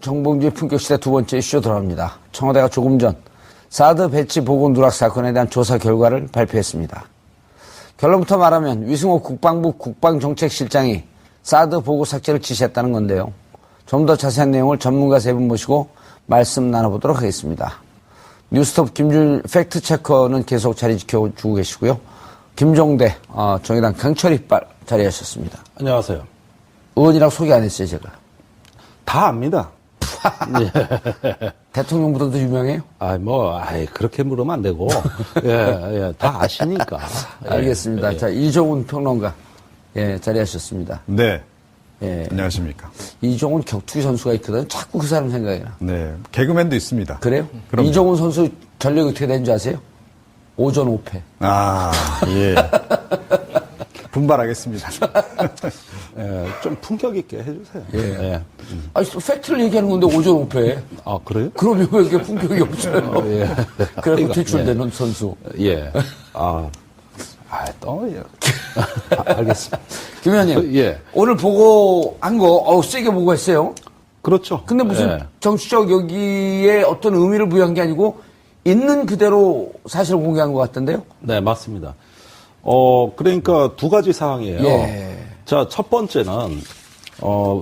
정봉주의 품격시대 두 번째 이슈 들어갑니다. 청와대가 조금 전 사드 배치 보고 누락 사건에 대한 조사 결과를 발표했습니다. 결론부터 말하면 위승호 국방부 국방정책실장이 사드 보고 삭제를 지시했다는 건데요. 좀 더 자세한 내용을 전문가 세 분 모시고 말씀 나눠보도록 하겠습니다. 뉴스톱 김준 팩트체커는 계속 자리 지켜주고 계시고요. 김종대 정의당 강철 이빨 자리하셨습니다. 안녕하세요. 의원이라고 소개 안 했어요, 제가. 다 압니다. 대통령보다도 유명해요? 그렇게 물으면 안 되고. 다 아시니까. 알겠습니다. 자, 이종훈 평론가. 자리하셨습니다. 네. 예. 안녕하십니까. 이종훈 격투기 선수가 있거든. 자꾸 그 사람 생각이 나. 네. 개그맨도 있습니다. 그래요? 그럼요. 이종훈 선수 전력이 어떻게 되는 줄 아세요? 오전 5패. 예. 분발하겠습니다. 좀 품격 있게 해주세요. 예. 아니, 팩트를 얘기하는 건데 오전 5패. 아, 그래요? 그러면 왜 이렇게 품격이 없어요? 그래서 퇴출되는 선수. 알겠습니다. 김 의원님. 오늘 보고 한 거, 세게 보고 했어요. 그렇죠. 근데 무슨 정치적 여기에 어떤 의미를 부여한 게 아니고 있는 그대로 사실을 공개한 것 같던데요? 네, 맞습니다. 그러니까 두 가지 사항이에요. 자, 첫 번째는,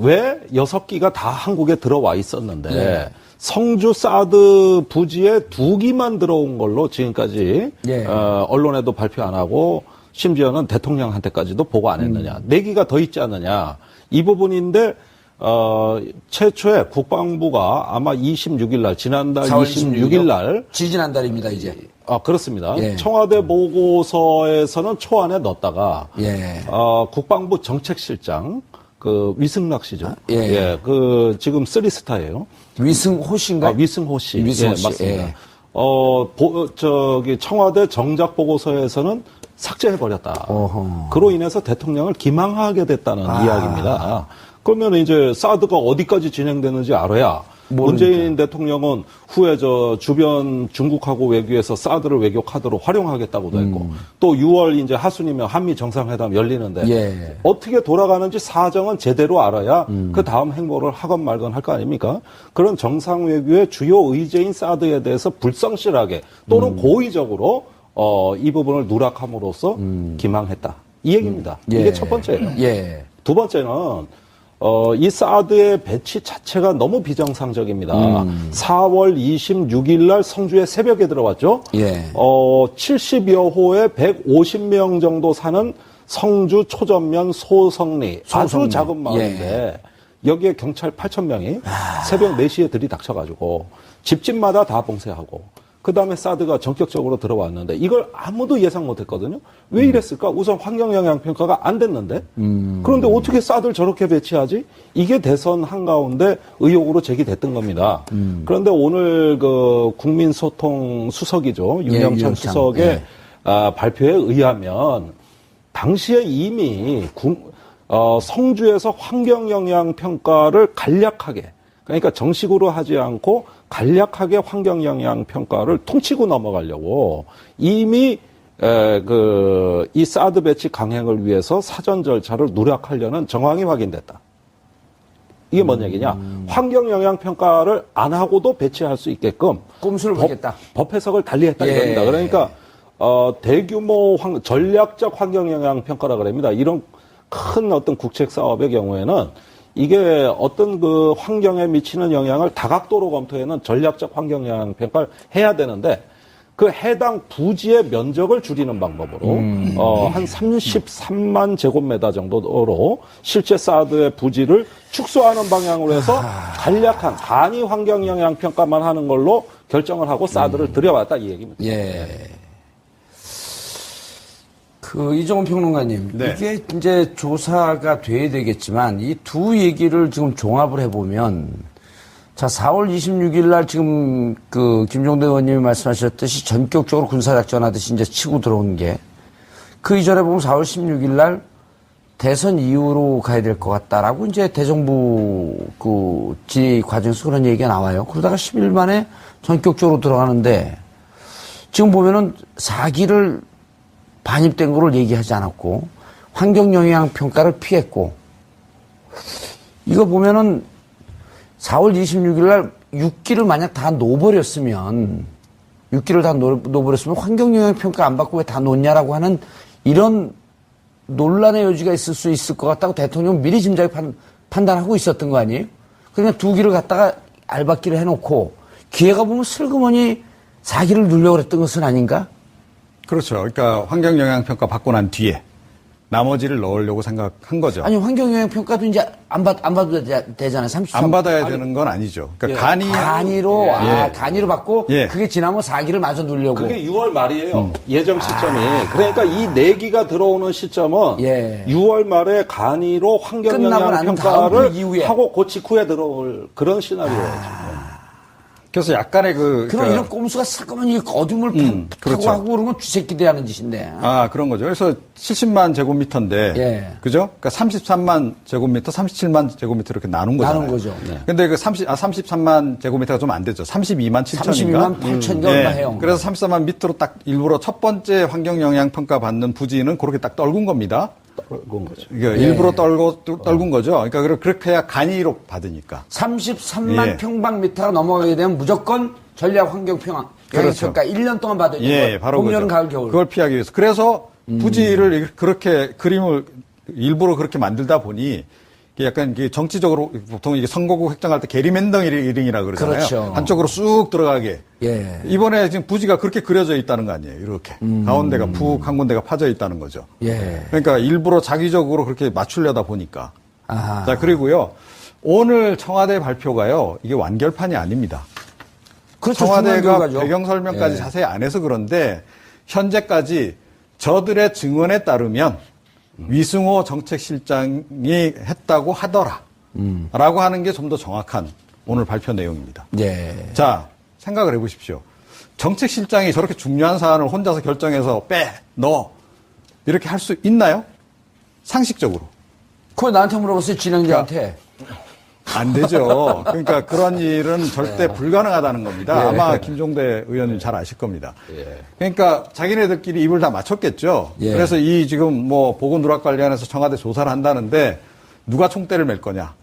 왜 6기가 다 한국에 들어와 있었는데, 성주 사드 부지에 2기만 들어온 걸로 지금까지, 언론에도 발표 안 하고, 심지어는 대통령한테까지도 보고 안 했느냐. 4기가 더 있지 않느냐. 이 부분인데, 최초에 국방부가 아마 26일 날, 지난달 26일 날. 지지난달입니다, 이제. 그렇습니다. 청와대 보고서에서는 초안에 넣었다가, 국방부 정책실장, 위승락 씨죠. 지금 3스타예요. 위승호 씨인가요? 위승호 씨. 위승호 씨. 맞습니다. 청와대 정작 보고서에서는 삭제해버렸다. 그로 인해서 대통령을 기망하게 됐다는 이야기입니다. 그러면 이제 사드가 어디까지 진행되는지 알아야 문재인 대통령은 후에 주변 중국하고 외교에서 사드를 외교 카드로 활용하겠다고도 했고 또 6월 이제 하순이면 한미 정상회담 열리는데 어떻게 돌아가는지 사정은 제대로 알아야 그 다음 행보를 하건 말건 할 거 아닙니까? 그런 정상 외교의 주요 의제인 사드에 대해서 불성실하게 또는 고의적으로 이 부분을 누락함으로써 기망했다. 이 얘기입니다. 이게 첫 번째예요. 두 번째는 이 사드의 배치 자체가 너무 비정상적입니다. 4월 26일 날 성주에 새벽에 들어왔죠. 70여 호에 150명 정도 사는 성주 초전면 소성리. 아주 작은 마을인데 여기에 경찰 8,000명이 새벽 4시에 들이닥쳐가지고 집집마다 다 봉쇄하고 그 다음에 사드가 전격적으로 들어왔는데 이걸 아무도 예상 못했거든요. 왜 이랬을까? 우선 환경영향평가가 안 됐는데 그런데 어떻게 사드를 저렇게 배치하지? 이게 대선 한가운데 의혹으로 제기됐던 겁니다. 그런데 오늘 국민소통 수석이죠. 윤영찬 수석의 발표에 의하면 당시에 이미 성주에서 환경영향평가를 간략하게 그러니까 정식으로 하지 않고 간략하게 환경영향평가를 퉁치고 넘어가려고 이미 이 사드 배치 강행을 위해서 사전 절차를 누락하려는 정황이 확인됐다. 이게 뭔 얘기냐? 환경영향평가를 안 하고도 배치할 수 있게끔 꼼수를 부리겠다. 법 해석을 달리했다 이겁니다. 그러니까 대규모 전략적 환경영향평가라 그럽니다. 이런 큰 어떤 국책 사업의 경우에는 이게 어떤 환경에 미치는 영향을 다각도로 검토해는 전략적 환경영향 평가를 해야 되는데 그 해당 부지의 면적을 줄이는 방법으로 한 33만 제곱미터 정도로 실제 사드의 부지를 축소하는 방향으로 해서 간략한 간이 환경영향 평가만 하는 걸로 결정을 하고 사드를 들여왔다 이 얘기입니다. 이종훈 평론가님, 이게 이제 조사가 돼야 되겠지만, 이 두 얘기를 지금 종합을 해보면, 자, 4월 26일 날 지금 김종대 의원님이 말씀하셨듯이 전격적으로 군사작전 하듯이 이제 치고 들어온 게, 그 이전에 보면 4월 16일 날 대선 이후로 가야 될 것 같다라고 이제 대정부 진위 과정에서 그런 얘기가 나와요. 그러다가 10일 만에 전격적으로 들어가는데, 지금 보면은 4기를 반입된 거를 얘기하지 않았고 환경영향 평가를 피했고 이거 보면은 4월 26일 날 6기를 만약 다 놓버렸으면 6기를 다 놓버렸으면 환경영향평가 안 받고 왜 다 놓냐라고 하는 이런 논란의 여지가 있을 수 있을 것 같다고 대통령은 미리 짐작에 판단하고 있었던 거 아니에요? 그러니까 2기를 갖다가 알박기를 해놓고 기회가 보면 슬그머니 4기를 누려고 그랬던 것은 아닌가? 그렇죠. 그러니까 환경영향평가 받고 난 뒤에 나머지를 넣으려고 생각한 거죠. 아니 환경영향평가도 이제 안 받아도 되잖아요. 33. 안 받아야 되는 건 아니죠. 그러니까 간이로 예. 간이로 받고 예. 그게 지나면 4기를 마저 누려고. 그게 6월 말이에요. 예정 시점이. 그러니까 이 4기가 들어오는 시점은 예. 6월 말에 간이로 끝나고 나는 다음 환경영향평가를 그 이후에. 하고 그 직후에 들어올 그런 시나리오예요. 지금. 그래서 약간의 그럼 그러니까 이런 꼼수가 슬그머니 어둠을 타고 그렇죠. 하고 그런 건 쥐새끼들이 하는 짓인데. 그런 거죠. 그래서 70만 제곱미터인데, 예. 그죠? 그러니까 33만 제곱미터, 37만 제곱미터 이렇게 나눈 거잖아요. 나눈 거죠. 네. 근데 그 33만 제곱미터가 좀 안 되죠. 32만 7천인가? 32만 8천인가 얼마 해요. 그래서 34만 밑으로 딱 일부러 첫 번째 환경영향평가 받는 부지는 그렇게 딱 떨군 겁니다. 그런 거죠. 이게 일부러 떨군 거죠. 그러니까 그렇게 해야 간이로 받으니까. 33만 예. 평방미터가 넘어가게 되면 무조건 전략 환경평가 그렇죠. 1년 동안 받아야 되는 예, 거예요. 바로 봄, 여름, 그거죠. 가을, 겨울. 그걸 피하기 위해서. 그래서 부지를 그렇게 그림을 일부러 그렇게 만들다 보니 이게 약간 이게 정치적으로 보통 이게 선거구 획정할 때 게리맨더링이라 그러잖아요. 그렇죠. 한쪽으로 쑥 들어가게. 예. 이번에 지금 부지가 그렇게 그려져 있다는 거 아니에요. 이렇게 가운데가 푹 한 군데가 파져 있다는 거죠. 예. 그러니까 일부러 자기적으로 그렇게 맞추려다 보니까. 아하. 자, 그리고요. 오늘 청와대 발표가요. 이게 완결판이 아닙니다. 그렇죠. 청와대가 중요한 결과죠. 배경 설명까지 예. 자세히 안 해서 그런데 현재까지 저들의 증언에 따르면 위승호 정책실장이 했다고 하더라. 라고 하는 게 좀 더 정확한 오늘 발표 내용입니다. 예. 자, 생각을 해보십시오. 정책실장이 저렇게 중요한 사안을 혼자서 결정해서 넣어. 이렇게 할 수 있나요? 상식적으로. 그걸 나한테 물어봤어요, 진행자한테. 안 되죠. 그러니까 그런 일은 절대 불가능하다는 겁니다. 아마 김종대 의원님 잘 아실 겁니다. 그러니까 자기네들끼리 입을 다 맞췄겠죠. 예. 그래서 이 지금 뭐 보건 누락 관련해서 청와대 조사를 한다는데 누가 총대를 맬 거냐.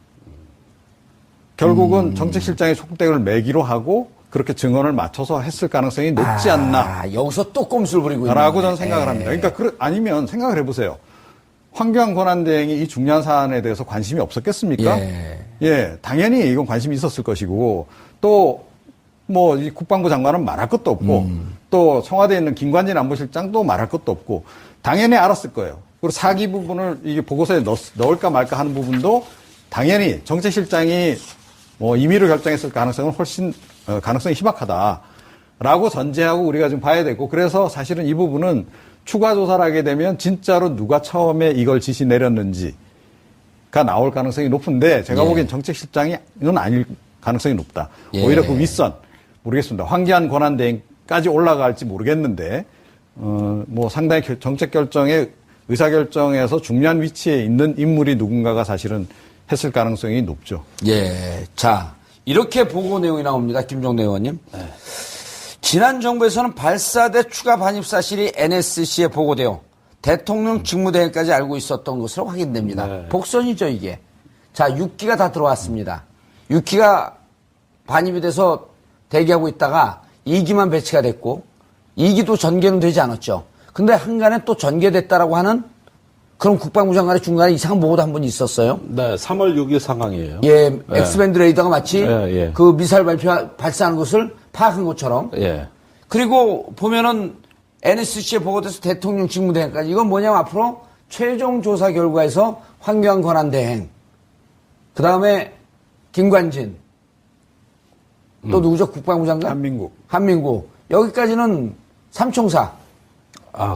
결국은 정책실장이 총대를 매기로 하고 그렇게 증언을 맞춰서 했을 가능성이 높지 않나. 여기서 또 꼼수를 부리고 있는 라고 거네. 저는 생각을 합니다. 그러니까 아니면 생각을 해보세요. 환경권한대행이 이 중요한 사안에 대해서 관심이 없었겠습니까? 예, 당연히 이건 관심이 있었을 것이고 또 뭐 이 국방부 장관은 말할 것도 없고 또 청와대에 있는 김관진 안보실장도 말할 것도 없고 당연히 알았을 거예요. 그리고 사기 부분을 이게 보고서에 넣을까 말까 하는 부분도 당연히 정책실장이 뭐 임의로 결정했을 가능성은 훨씬 가능성이 희박하다라고 전제하고 우리가 좀 봐야 되고 그래서 사실은 이 부분은 추가 조사를 하게 되면 진짜로 누가 처음에 이걸 지시 내렸는지가 나올 가능성이 높은데 제가 보기엔 정책실장이 이건 아닐 가능성이 높다. 오히려 그 윗선 모르겠습니다. 황교안 권한대행까지 올라갈지 모르겠는데 뭐 상당히 정책 결정에 의사결정에서 중요한 위치에 있는 인물이 누군가가 사실은 했을 가능성이 높죠. 예. 자, 이렇게 보고 내용이 나옵니다. 김종대 의원님. 지난 정부에서는 발사대 추가 반입 사실이 NSC에 보고되어 대통령 직무대행까지 알고 있었던 것으로 확인됩니다. 복선이죠, 이게. 자, 6기가 다 들어왔습니다. 6기가 반입이 돼서 대기하고 있다가 2기만 배치가 됐고 2기도 전개는 되지 않았죠. 근데 한간에 또 전개됐다라고 하는 그런 국방부 장관의 중간에 이상한 보고도 한 번 있었어요. 네, 3월 6일 상황이에요. 예, 엑스밴드 레이더가 마치 예. 그 미사일 발사하는 것을 파악한 것처럼. 예. 그리고 보면은 NSC에 보고돼서 대통령 직무대행까지 이건 뭐냐면 앞으로 최종 조사 결과에서 황교안 권한대행, 그 다음에 김관진, 또 누구죠? 국방부 장관? 한민국. 여기까지는 삼총사.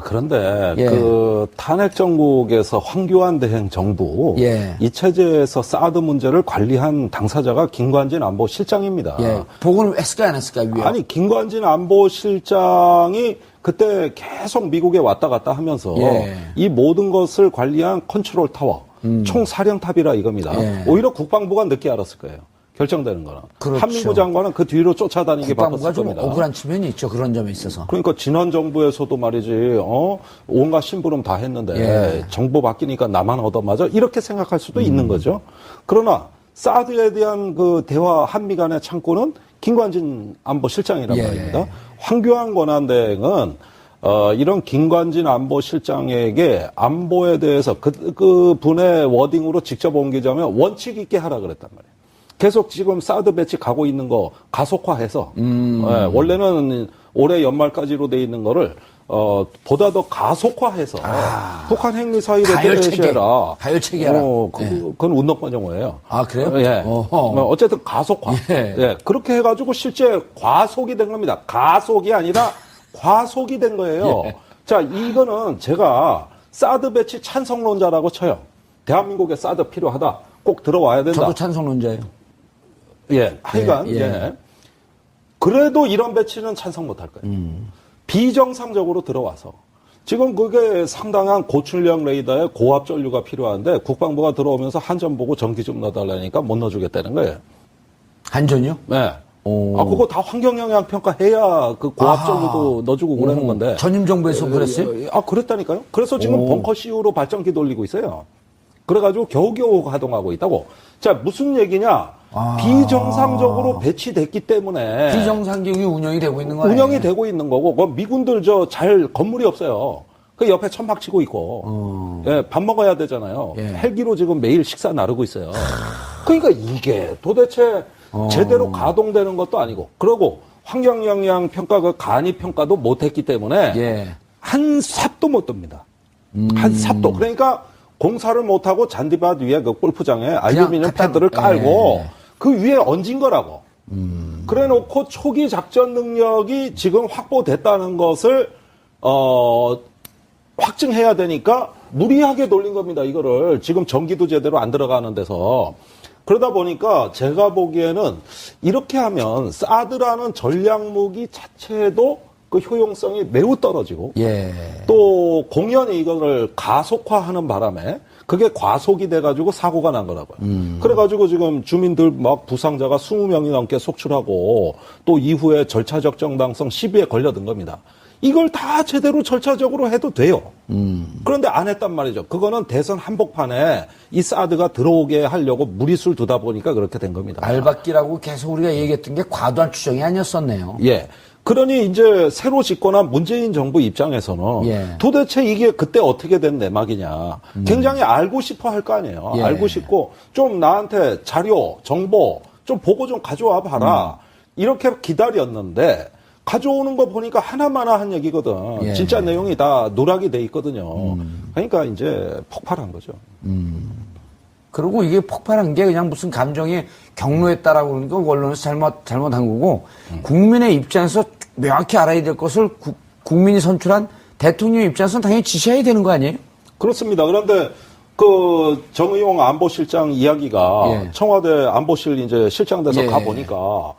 그런데 예. 그 탄핵 정국에서 황교안 대행 정부 이 체제에서 사드 문제를 관리한 당사자가 김관진 안보실장입니다. 보고는 했을까 안 했을까 위에? 아니 김관진 안보실장이 그때 계속 미국에 왔다 갔다 하면서 이 모든 것을 관리한 컨트롤 타워, 총사령탑이라 이겁니다. 오히려 국방부가 늦게 알았을 거예요. 결정되는 거는. 그렇죠. 한민구 장관은 그 뒤로 쫓아다니게 국방부가 바빴을 좀 겁니다. 억울한 측면이 있죠. 그런 점에 있어서. 그러니까 지난 정부에서도 말이지, 온갖 심부름 다 했는데 정부 바뀌니까 나만 얻어맞아 이렇게 생각할 수도 있는 거죠. 그러나 사드에 대한 그 대화 한미 간의 창구는 김관진 안보실장이란 예. 말입니다. 황교안 권한대행은 이런 김관진 안보실장에게 안보에 대해서 그 분의 워딩으로 직접 옮기자면 원칙 있게 하라 그랬단 말이에요. 계속 지금 사드 배치 가고 있는 거 가속화해서 원래는 올해 연말까지로 돼 있는 거를 보다 더 가속화해서 북한 핵 미사일에 대해라. 가열체계하라. 그건 운동권 용어예요. 아 그래요? 예. 어쨌든 가속화. 예. 예. 그렇게 해가지고 실제 과속이 된 겁니다. 가속이 아니라 과속이 된 거예요. 예. 자, 이거는 제가 사드 배치 찬성론자라고 쳐요. 대한민국에 사드 필요하다. 꼭 들어와야 된다. 저도 찬성론자예요. 예. 하여간, 예. 예. 그래도 이런 배치는 찬성 못 할 거예요. 비정상적으로 들어와서. 지금 그게 상당한 고출력 레이더에 고압 전류가 필요한데 국방부가 들어오면서 한전 보고 전기 좀 넣어달라니까 못 넣어주겠다는 거예요. 한전이요? 네. 오. 그거 다 환경영향 평가해야 그 고압 전류도 넣어주고 그러는 건데. 전임 정부에서 그랬어요? 그랬다니까요. 그래서 지금 벙커 CU로 발전기 돌리고 있어요. 그래가지고 겨우겨우 가동하고 있다고. 자, 무슨 얘기냐? 비정상적으로 배치됐기 때문에. 비정상적인 운영이 되고 있는 거예요. 운영이 되고 있는 거고, 그 미군들 건물이 없어요. 그 옆에 천막 치고 있고, 예, 밥 먹어야 되잖아요. 예. 헬기로 지금 매일 식사 나르고 있어요. 그러니까 이게 도대체 제대로 가동되는 것도 아니고, 그러고 환경영향 평가, 그 간이 평가도 못했기 때문에 예. 한 삽도 못 듭니다. 한 삽도. 그러니까 공사를 못하고 잔디밭 위에 그 골프장에 알루미늄 패드를 깔고 그 위에 얹은 거라고. 그래 놓고 초기 작전 능력이 지금 확보됐다는 것을, 확증해야 되니까 무리하게 돌린 겁니다. 이거를. 지금 전기도 제대로 안 들어가는 데서. 그러다 보니까 제가 보기에는 이렇게 하면 사드라는 전략무기 자체도 그 효용성이 매우 떨어지고 예. 또 공연히 이거를 가속화하는 바람에 그게 과속이 돼가지고 사고가 난 거라고요. 그래가지고 지금 주민들 막 부상자가 20명이 넘게 속출하고 또 이후에 절차적 정당성 시비에 걸려든 겁니다. 이걸 다 제대로 절차적으로 해도 돼요. 그런데 안 했단 말이죠. 그거는 대선 한복판에 이 사드가 들어오게 하려고 무리수를 두다 보니까 그렇게 된 겁니다. 알박기라고 계속 우리가 얘기했던 게 과도한 추정이 아니었었네요. 예. 그러니 이제 새로 집권한 문재인 정부 입장에서는 예. 도대체 이게 그때 어떻게 된 내막이냐. 굉장히 알고 싶어 할 거 아니에요. 예. 알고 싶고 좀 나한테 자료, 정보 좀 보고 좀 가져와 봐라. 이렇게 기다렸는데 가져오는 거 보니까 하나마나 한 얘기거든. 예. 진짜 내용이 다 누락이 돼 있거든요. 그러니까 이제 폭발한 거죠. 그리고 이게 폭발한 게 그냥 무슨 감정이 경로했다라고 그러는 거 언론에서 잘못한 거고 국민의 입장에서 명확히 알아야 될 것을 국민이 선출한 대통령 입장에서는 당연히 지시해야 되는 거 아니에요? 그렇습니다. 그런데 그 정의용 안보실장 이야기가 예. 청와대 안보실 이제 실장 돼서 예. 가보니까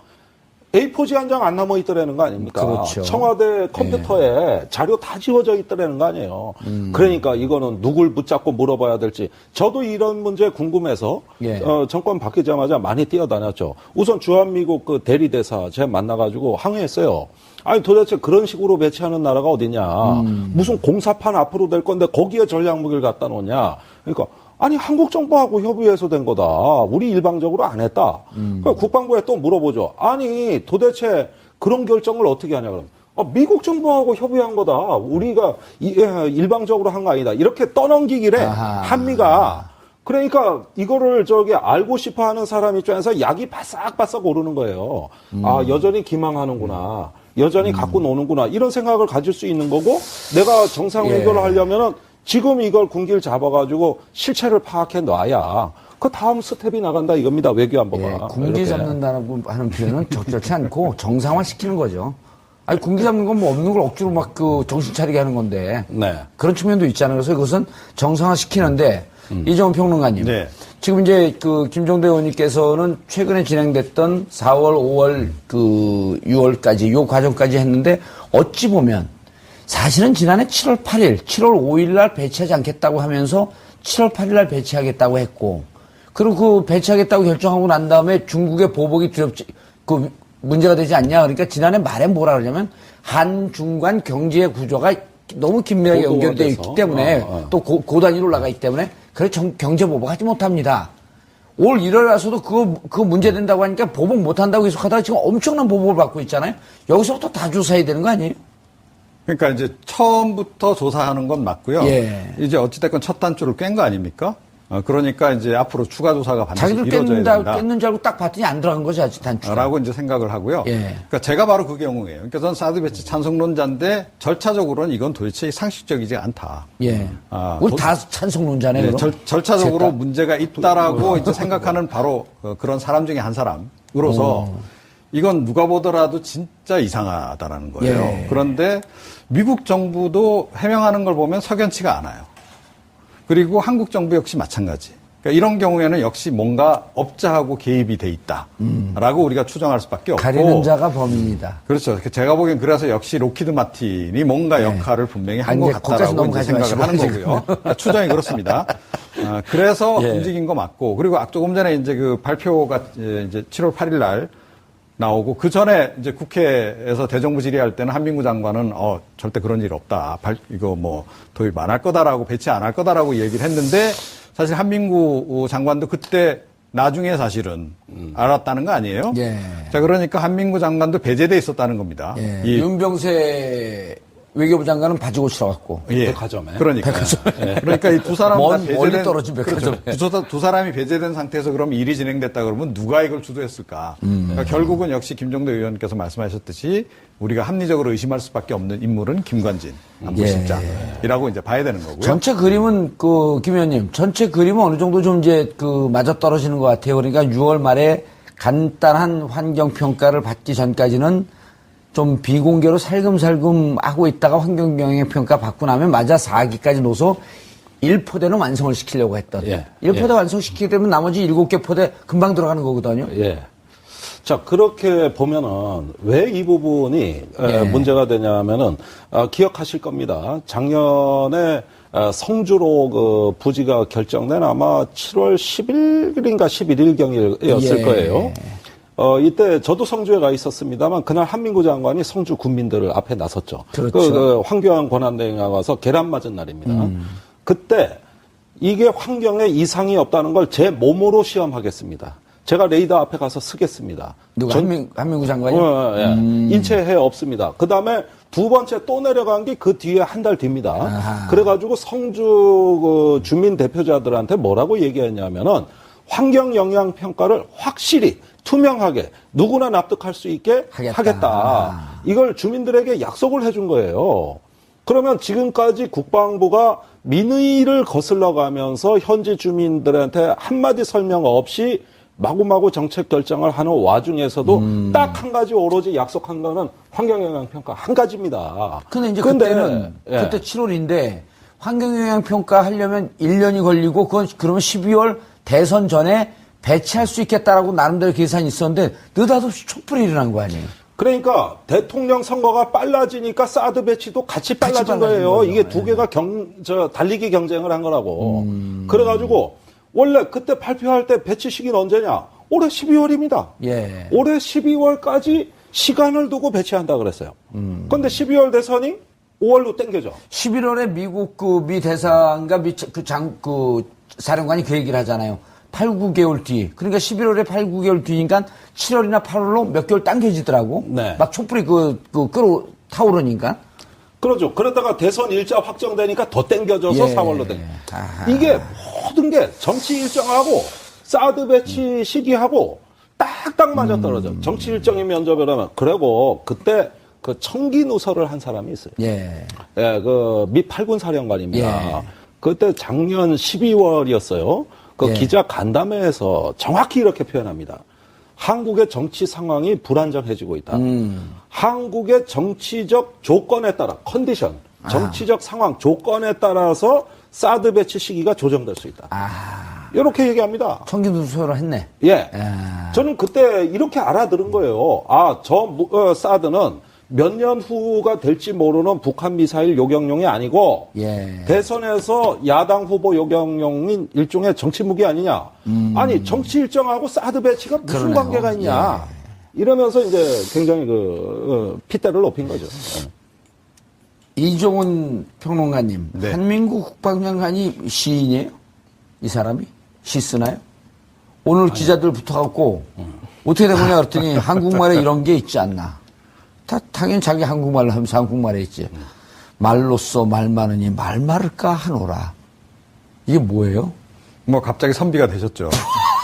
A4지 한 장 안 남아 있더라는 거 아닙니까? 그렇죠. 청와대 컴퓨터에 자료 다 지워져 있더라는 거 아니에요. 그러니까 이거는 누굴 붙잡고 물어봐야 될지. 저도 이런 문제 궁금해서 예. 정권 바뀌자마자 많이 뛰어다녔죠. 우선 주한미국 그 대리대사 제가 만나가지고 항의했어요. 아니 도대체 그런 식으로 배치하는 나라가 어디냐. 무슨 공사판 앞으로 될 건데 거기에 전략무기를 갖다 놓냐. 그러니까 아니 한국 정부하고 협의해서 된 거다. 우리 일방적으로 안 했다. 그러니까 국방부에 또 물어보죠. 아니 도대체 그런 결정을 어떻게 하냐 그러면 미국 정부하고 협의한 거다. 우리가 일방적으로 한 거 아니다. 이렇게 떠넘기길래 한미가 그러니까 이거를 알고 싶어 하는 사람 입장에서 약이 바싹바싹 오르는 거예요. 아 여전히 기망하는구나. 여전히 갖고 노는구나. 이런 생각을 가질 수 있는 거고 내가 정상 외교를 하려면은 지금 이걸 군기를 잡아가지고 실체를 파악해 놔야 그 다음 스텝이 나간다 이겁니다. 외교안보가. 예, 군기 잡는다고 하는 표현은 적절치 않고 정상화 시키는 거죠. 아니 군기 잡는 건 뭐 없는 걸 억지로 막 정신 차리게 하는 건데 네. 그런 측면도 있잖아요. 그래서 이것은 정상화 시키는데 이정훈 평론가님. 네. 지금 이제 김종대 의원님께서는 최근에 진행됐던 4월, 5월, 6월까지 요 과정까지 했는데 어찌 보면 사실은 지난해 7월 8일, 7월 5일 날 배치하지 않겠다고 하면서 7월 8일 날 배치하겠다고 했고, 그리고 그 배치하겠다고 결정하고 난 다음에 중국의 보복이 문제가 되지 않냐. 그러니까 지난해 말에 뭐라 그러냐면 한중 간 경제 구조가 너무 긴밀하게 연결되어 있기 때문에 또 고단위로 올라가 있기 때문에 그래 경제 보복하지 못합니다. 올 1월 와서도 그거 문제된다고 하니까 보복 못한다고 계속하다가 지금 엄청난 보복을 받고 있잖아요. 여기서부터 다 조사해야 되는 거 아니에요? 그러니까 이제 처음부터 조사하는 건 맞고요. 예. 이제 어찌됐건 첫 단추를 깬 거 아닙니까? 그러니까 이제 앞으로 추가 조사가 반드시 자기들 이루어져야 된다. 깼는 줄 알고 딱 봤더니 안 들어간 거지, 아직 단추가. 라고 이제 생각을 하고요. 예. 그러니까 제가 바로 그 경우예요. 그러니까 저는 사드 배치 찬성론자인데 절차적으로는 이건 도대체 상식적이지 않다. 예. 우리 다 찬성론자네, 네, 그럼. 절차적으로 셋 다. 문제가 있다라고 이제 생각하는 바로 그런 사람 중에 한 사람으로서 이건 누가 보더라도 진짜 이상하다라는 거예요. 예. 그런데 미국 정부도 해명하는 걸 보면 석연치가 않아요. 그리고 한국 정부 역시 마찬가지. 그러니까 이런 경우에는 역시 뭔가 업자하고 개입이 돼 있다라고 우리가 추정할 수밖에 없고. 가리는 자가 범인이다. 그렇죠. 제가 보기엔 그래서 역시 로키드 마틴이 뭔가 역할을 분명히 한 것 이제 거기까지 같다라고 이제 넘어가지 생각을 하는 마시고 거고요. 그러니까 추정이 그렇습니다. 그래서 예. 움직인 거 맞고, 그리고 조금 전에 이제 그 발표가 이제 7월 8일 날 나오고, 그 전에 이제 국회에서 대정부 질의할 때는 한민구 장관은 절대 그런 일 없다. 이거 뭐 도입 안 할 거다라고, 배치 안 할 거다라고 얘기를 했는데, 사실 한민구 장관도 그때 나중에 사실은 알았다는 거 아니에요? 예. 자, 그러니까 한민구 장관도 배제돼 있었다는 겁니다. 예. 이 윤병세 외교부 장관은 바지고 싫어갖고. 예. 백화점에. 그러니까. 그러니까 이 두 사람 다 멀리 배제된 떨어진 백화점에. 그렇죠. 두 사람이 배제된 상태에서 그럼 일이 진행됐다 그러면 누가 이걸 주도했을까? 그러니까 결국은 역시 김종대 의원께서 말씀하셨듯이 우리가 합리적으로 의심할 수밖에 없는 인물은 김관진 안보실장이라고 이제 봐야 되는 거고요. 전체 그림은 김 의원님, 전체 그림은 어느 정도 좀 이제 맞아 떨어지는 것 같아요. 그러니까 6월 말에 간단한 환경 평가를 받기 전까지는 좀 비공개로 살금살금 하고 있다가 환경영향평가 받고 나면 맞아 4기까지 놓서 1포대는 완성을 시키려고 했던. 예. 1포대 완성시키게 되면 나머지 7개 포대 금방 들어가는 거거든요. 예. 자, 그렇게 보면은 왜 이 부분이 문제가 되냐면은 기억하실 겁니다. 작년에 성주로 그 부지가 결정된 아마 7월 10일인가 11일경이었을 예. 거예요. 이때 저도 성주에 가 있었습니다만 그날 한민구 장관이 성주 군민들을 앞에 나섰죠. 그렇죠. 황교안 권한대행가 와서 계란 맞은 날입니다. 그때 이게 환경에 이상이 없다는 걸 제 몸으로 시험하겠습니다. 제가 레이더 앞에 가서 쓰겠습니다. 누가 한민구 장관이요? 예. 인체해 없습니다. 그 다음에 두 번째 또 내려간 게 그 뒤에 한 달 뒤입니다. 아하. 그래가지고 성주 주민 대표자들한테 뭐라고 얘기했냐면은 환경 영향 평가를 확실히 투명하게 누구나 납득할 수 있게 하겠다. 이걸 주민들에게 약속을 해준 거예요. 그러면 지금까지 국방부가 민의를 거슬러 가면서 현지 주민들한테 한마디 설명 없이 마구마구 정책 결정을 하는 와중에서도 딱 한 가지 오로지 약속한 거는 환경영향평가 한 가지입니다. 근데 이제 그때는 그때 7월인데 환경영향평가 하려면 1년이 걸리고 그러면 12월 대선 전에 배치할 수 있겠다라고 나름대로 계산이 있었는데 느닷없이 촛불이 일어난 거 아니에요? 그러니까 대통령 선거가 빨라지니까 사드 배치도 같이 빨라진 거예요. 거죠. 이게 두 개가 달리기 경쟁을 한 거라고. 그래가지고 원래 그때 발표할 때 배치 시기는 언제냐? 올해 12월입니다. 예. 올해 12월까지 시간을 두고 배치한다 그랬어요. 그런데 12월 대선이 5월로 땡겨져. 11월에 미국 미 대사관과 사령관이 그 얘기를 하잖아요. 8, 9개월 뒤. 그러니까 11월에 8, 9개월 뒤니까 7월이나 8월로 몇 개월 당겨지더라고. 네. 막 촛불이 타오르니까. 그러죠. 그러다가 대선 일자 확정되니까 더 땡겨져서 예. 4월로 땡겨. 이게 모든 게 정치 일정하고 사드 배치 시기하고 딱딱 맞아 떨어져. 정치 일정이 면접이라면. 그리고 그때 그 청기 누설을 한 사람이 있어요. 예. 예, 미 팔군 사령관입니다. 예. 그때 작년 12월이었어요. 예. 기자 간담회에서 정확히 이렇게 표현합니다. 한국의 정치 상황이 불안정해지고 있다. 한국의 정치적 조건에 따라 컨디션, 정치적 상황 조건에 따라서 사드 배치 시기가 조정될 수 있다. 이렇게 얘기합니다. 청기누설을 했네. 예. 저는 그때 이렇게 알아들은 거예요. 사드는 몇 년 후가 될지 모르는 북한 미사일 요격용이 아니고 예. 대선에서 야당 후보 요격용인 일종의 정치 무기 아니냐. 아니 정치 일정하고 사드 배치가 무슨 그러네요. 관계가 있냐. 이러면서 이제 굉장히 핏대를 높인 거죠. 이종훈 평론가님, 네. 한민구 국방장관이 시인이에요? 이 사람이? 시 쓰나요? 오늘 기자들 붙어갖고 어떻게 된 거냐 그랬더니 한국말에 이런 게 있지 않나. 당연히 자기 한국말로 하면서 한국말에 있지. 말로써 말 많으니 말 많을까 하노라. 이게 뭐예요? 뭐 갑자기 선비가 되셨죠.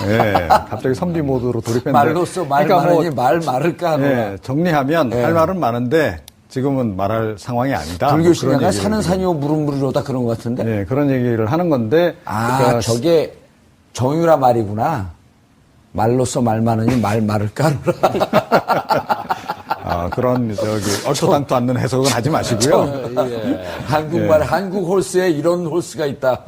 예, 갑자기 선비 모드로 돌입했는데. 말로써 말 그러니까 많으니 말 많을까 하노라. 예, 정리하면 할 말은 많은데 지금은 말할 상황이 아니다. 불교 뭐 신앙가 사는 산이오 물음물이로다 그런 것 같은데. 네, 그런 얘기를 하는 건데. 그러니까 저게 정유라 말이구나. 말로써 말 많으니 말 많을까 하노라. 그런 얼토당토 않는 해석은 하지 마시고요. 예. 한국말, 한국 홀스에 이런 홀스가 있다.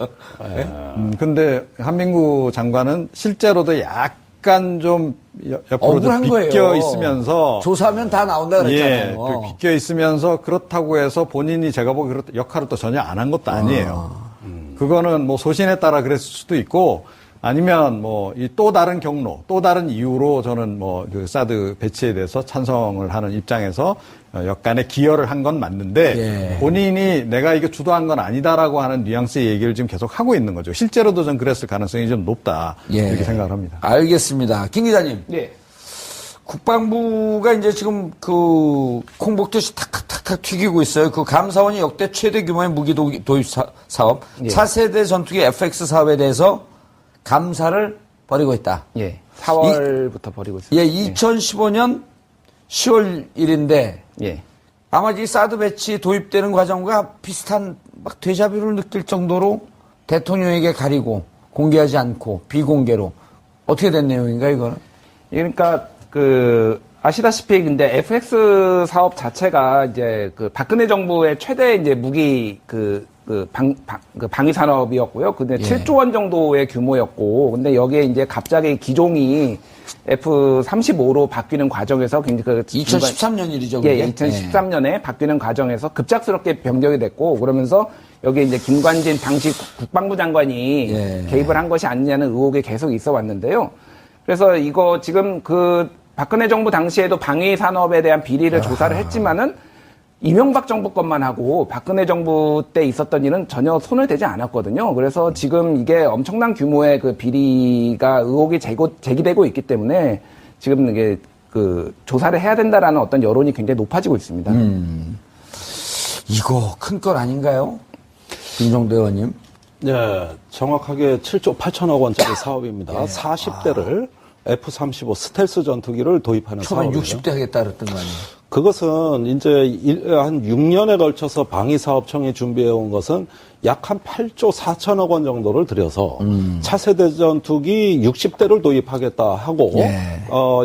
근데 한민구 장관은 실제로도 약간 좀 옆으로 억울한 좀 비껴 거예요. 있으면서 조사하면 다 나온다 그랬잖아요. 그 비껴 있으면서 그렇다고 해서 본인이 제가 보기 역할을 또 전혀 안 한 것도 아니에요. 그거는 뭐 소신에 따라 그랬을 수도 있고 아니면 뭐 이 또 다른 경로, 또 다른 이유로 저는 뭐 그 사드 배치에 대해서 찬성을 하는 입장에서 약간의 기여를 한 건 맞는데 본인이 내가 이거 주도한 건 아니다라고 하는 뉘앙스의 얘기를 지금 계속 하고 있는 거죠. 실제로도 전 그랬을 가능성이 좀 높다 이렇게 생각을 합니다. 알겠습니다. 김 기자님. 네. 국방부가 이제 지금 그 콩복듯이 탁탁탁 튀기고 있어요. 그 감사원이 역대 최대 규모의 무기 도입 사업, 차세대 전투기 FX 사업에 대해서 감사를 벌이고 있다. 예. 4월부터 벌이고 있습니다. 예, 2015년 10월 1일인데 예. 아마 이 사드 배치 도입되는 과정과 비슷한 막 데자뷰를 느낄 정도로 대통령에게 가리고 공개하지 않고 비공개로 어떻게 된 내용인가 이거는? 그러니까 아시다시피 근데 FX 사업 자체가 이제 박근혜 정부의 최대 이제 무기 방위 산업이었고요. 근데 7조 원 정도의 규모였고, 근데 여기에 이제 갑자기 기종이 F-35로 바뀌는 과정에서 굉장히 2013년 일이죠. 예, 2013년에 바뀌는 과정에서 급작스럽게 변경이 됐고, 그러면서 여기에 이제 김관진 당시 국방부 장관이 개입을 한 것이 아니냐는 의혹이 계속 있어 왔는데요. 그래서 이거 지금 박근혜 정부 당시에도 방위 산업에 대한 비리를 조사를 했지만은 이명박 정부 것만 하고 박근혜 정부 때 있었던 일은 전혀 손을 대지 않았거든요. 그래서 지금 이게 엄청난 규모의 비리가 의혹이 제기되고 있기 때문에 지금 이게 조사를 해야 된다라는 어떤 여론이 굉장히 높아지고 있습니다. 이거 큰 건 아닌가요? 김종대 의원님. 네, 정확하게 7조 8천억 원짜리 사업입니다. 40대를 F-35 스텔스 전투기를 도입하는 초반 사업이에요. 60대 하겠다 그랬던 거 아니에요? 그것은 이제 한 6년에 걸쳐서 방위사업청이 준비해온 것은 약 한 8조 4천억 원 정도를 들여서 차세대 전투기 60대를 도입하겠다 하고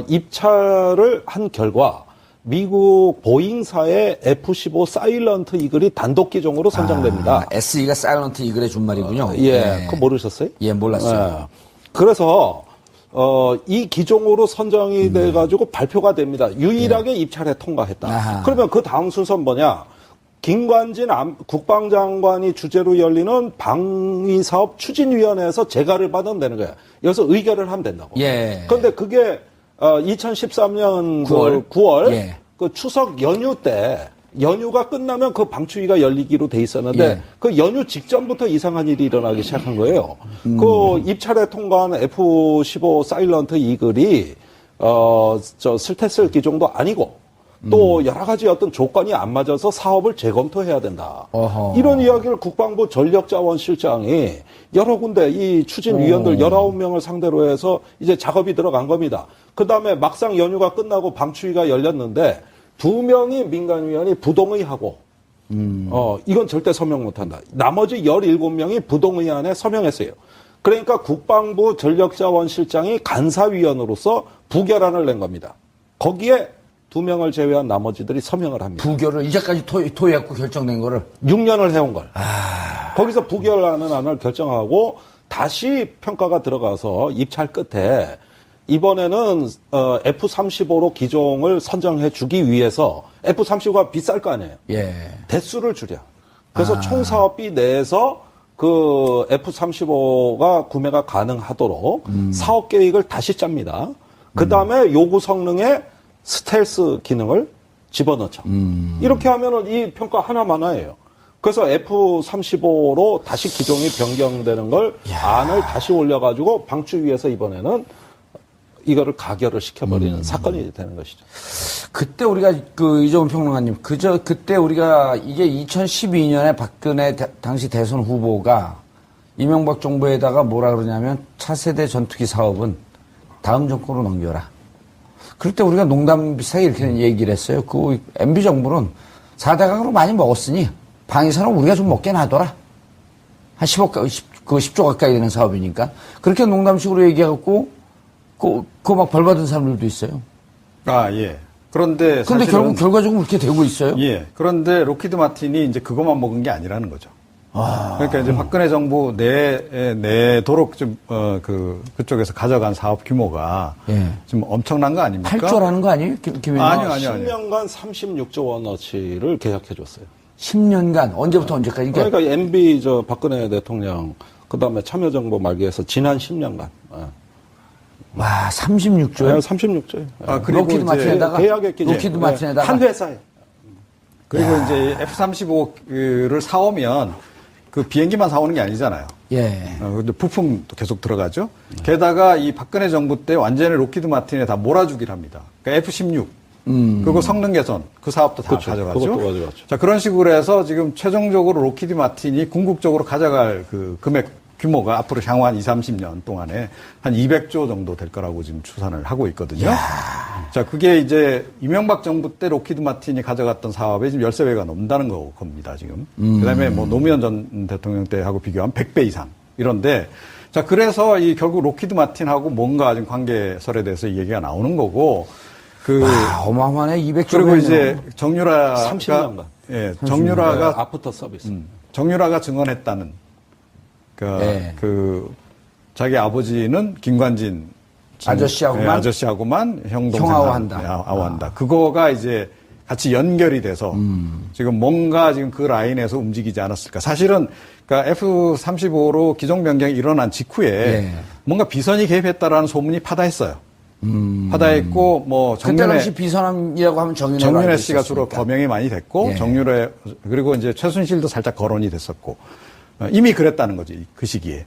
입찰을 한 결과 미국 보잉사의 F-15 사일런트 이글이 단독 기종으로 선정됩니다. SE가 사일런트 이글의 준말이군요. 그거 모르셨어요? 예, 몰랐어요. 그래서 이 기종으로 선정이 돼가지고 발표가 됩니다. 유일하게 입찰에 통과했다. 그러면 그 다음 순서는 뭐냐? 김관진 국방장관이 주재로 열리는 방위사업 추진위원회에서 재가를 받으면 되는 거야. 여기서 의결을 하면 된다고. 그런데 그게 2013년 9월 그 추석 연휴 때 연휴가 끝나면 그 방추위가 열리기로 돼 있었는데 그 연휴 직전부터 이상한 일이 일어나기 시작한 거예요. 그 입찰에 통과한 F-15 사일런트 이글이 스텔스 기종도 아니고 또 여러 가지 어떤 조건이 안 맞아서 사업을 재검토해야 된다. 이런 이야기를 국방부 전력자원실장이 여러 군데 이 추진위원들 19명을 상대로 해서 이제 작업이 들어간 겁니다. 그 다음에 막상 연휴가 끝나고 방추위가 열렸는데 2명이 민간위원이 부동의하고 이건 절대 서명 못한다. 나머지 17명이 부동의안에 서명했어요. 그러니까 국방부 전력자원실장이 간사위원으로서 부결안을 낸 겁니다. 거기에 2명을 제외한 나머지들이 서명을 합니다. 부결을 이제까지 토의했고 결정된 거를 6년을 해온 걸. 거기서 부결하는 안을 결정하고 다시 평가가 들어가서 입찰 끝에 이번에는 F-35로 기종을 선정해 주기 위해서 F-35가 비쌀 거 아니에요. 대수를 줄여. 그래서 총 사업비 내에서 그 F-35가 구매가 가능하도록 사업 계획을 다시 짭니다. 그 다음에 요구 성능에 스텔스 기능을 집어넣죠. 이렇게 하면은 이 평가 하나만 해요. 그래서 F-35로 다시 기종이 변경되는 걸 안을 다시 올려가지고 방추위에서 이번에는 이거를 가결을 시켜버리는 사건이 되는 것이죠. 그때 우리가 이종훈 평론가님 그때 우리가 이게 2012년에 박근혜 당시 대선 후보가 이명박 정부에다가 뭐라 그러냐면 차세대 전투기 사업은 다음 정권으로 넘겨라. 그럴 때 우리가 농담 비슷하게 이렇게 얘기를 했어요. 그 MB 정부는 4대강으로 많이 먹었으니 방위산은 우리가 좀 먹게 놔둬라. 한 10조 가까이 되는 사업이니까. 그렇게 농담식으로 얘기해갖고 그거 막 벌 받은 사람들도 있어요. 아, 예. 그런데 결국 결과적으로 그렇게 되고 있어요. 예. 그런데 로키드 마틴이 이제 그것만 먹은 게 아니라는 거죠. 그러니까 이제 박근혜 정부 내도록 좀, 그쪽에서 가져간 사업 규모가 좀 엄청난 거 아닙니까? 8조라는 거 아니에요? 아니요. 10년간 36조 원어치를 계약해줬어요. 10년간 언제부터 언제까지? 그러니까 MB 박근혜 대통령 그다음에 참여정부 말기에서 지난 10년간. 와, 36조요? 36조예요. 그리고 로키드 마틴에다가 로키드 마틴에다가 한 회사에. 그리고 이제 F-35를 사오면 그 비행기만 사오는 게 아니잖아요. 근데 부품도 계속 들어가죠. 게다가 이 박근혜 정부 때 완전히 로키드 마틴에 다 몰아주기를 합니다. 그러니까 F-16. 그리고 성능 개선, 그 사업도 다 가져가죠. 그것도 가져갔죠. 자, 그런 식으로 해서 지금 최종적으로 로키드 마틴이 궁극적으로 가져갈 그 금액 규모가 앞으로 향후 한 30년 동안에 한 200조 정도 될 거라고 지금 추산을 하고 있거든요. 자, 그게 이제 이명박 정부 때 로키드 마틴이 가져갔던 사업에 지금 13배가 넘는다는 겁니다, 지금. 그 다음에 뭐 노무현 전 대통령 때하고 비교하면 100배 이상. 이런데, 자, 그래서 결국 로키드 마틴하고 뭔가 지금 관계설에 대해서 얘기가 나오는 거고, 어마어마하네, 200조. 그리고 이제 정유라가. 30년간. 예, 정유라가. 아프터 서비스. 정유라가 증언했다는. 자기 아버지는 김관진 아저씨하고만 아우한다. 그거가 이제 같이 연결이 돼서 지금 뭔가 지금 그 라인에서 움직이지 않았을까. 사실은 그러니까 F-35로 기종 변경이 일어난 직후에 뭔가 비선이 개입했다라는 소문이 파다했어요. 파다했고 뭐 그때 당시 비선이라고 하면 정윤회 씨가 주로 거명이 많이 됐고 정윤회 그리고 이제 최순실도 살짝 거론이 됐었고 이미 그랬다는 거지 그 시기에.